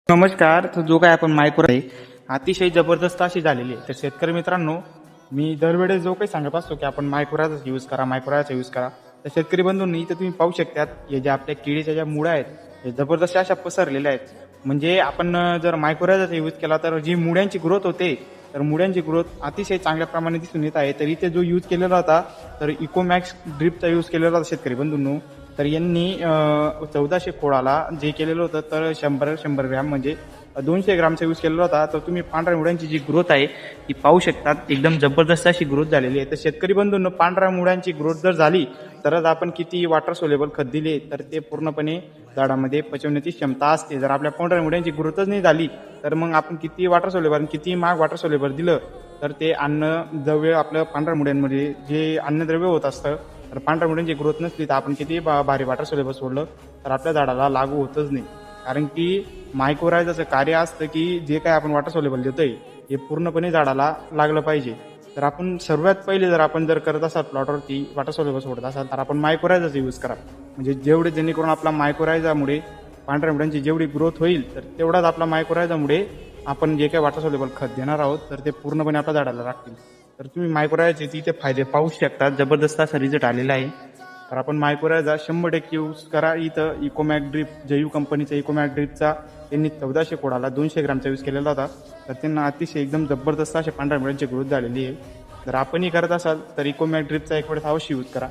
नमस्कार. तर जो काय आपण मायक्रो आहे अतिशय जबरदस्त अशी झालेली आहे. तर शेतकरी मित्रांनो, मी दरवेळेस जो काही सांगत असतो की आपण मायक्रोराचा यूज करा, मायक्रोराचा यूज करा. तर शेतकरी बंधूंनी इथं तुम्ही पाहू शकतात, हे जे आपल्या केळीच्या ज्या मुळ्या आहेत, हे जबरदस्त अशा पसरलेल्या आहेत. म्हणजे आपण जर मायक्रोराचा यूज केला तर जी मुळ्यांची ग्रोथ होते, तर मुळ्यांची ग्रोथ अतिशय चांगल्या प्रमाणे दिसून येत आहे. तर इथे जो यूज केलेला होता, तर इकोमॅक्स ड्रिपचा यूज केलेला होता शेतकरी बंधूंनो. तर यांनी 1400 खोडाला जे केलेलं होतं, तर 100 ग्रॅम म्हणजे 200 ग्रामचा यूज केलेला होता. तर तुम्ही पांढऱ्या मुळ्यांची जी ग्रोथ आहे ती पाहू शकतात. एकदम जबरदस्त अशी ग्रोथ झालेली आहे. तर शेतकरी बंधूंनो, पांढऱ्या मुळ्यांची ग्रोथ जर झाली तरच आपण किती वॉटर सोलेबल खत दिले तर ते पूर्णपणे झाडामध्ये पचवण्याची क्षमता असते. जर आपल्या पांढऱ्या मुळ्यांची ग्रोथच नाही झाली तर मग आपण किती वॉटर सोलेबल किती महाग वॉटर सोलेबल दिलं तर ते अन्नद्रव्य आपलं पांढऱ्या मुळ्यांमध्ये जे अन्नद्रव्य होत असतं, तर पांढऱ्या मुळ्यांची ग्रोथ नसली तर आपण किती भारी वॉटर सोलेबल सोडलं तर आपल्या झाडाला लागू होतच नाही. कारण की मायक्रोरायझाचं कार्य असतं की जे काय आपण वॉटर सोलेबल देतोय हे पूर्णपणे झाडाला लागलं पाहिजे. तर आपण सर्वात पहिले जर करत असाल प्लॉटवरती वॉटर सोलेबल सोडत असाल तर आपण मायक्रोरायझाचा यूज करा. म्हणजे जेणेकरून आपला मायक्रोरायझामुळे पांढऱ्या मुळ्यांची जेवढी ग्रोथ होईल तर तेवढाच आपला मायक्रोरायझामुळे आपण जे काही वॉटर सोलेबल खत देणार आहोत तर ते पूर्णपणे आपल्या झाडाला लागतील. तर तुम्ही मायक्रोरायझाचे तिथे फायदे पाहू शकता. जबरदस्त असा रिझल्ट आलेला आहे. तर आपण मायक्रोरायझा 100% यूज करा. इथं इकोमॅक ड्रिप, जयू कंपनीचा इकोमॅक ड्रिपचा त्यांनी 1400 खोडाला 200 ग्रामचा यूज केलेला होता. तर त्यांना अतिशय एकदम जबरदस्त अशा पांढऱ्या मुळ्यांची ग्रोथ झालेली आहे. जर आपणही करत असाल तर इकोमॅक ड्रिपचा एक वेळेस अवश्य यूज करा.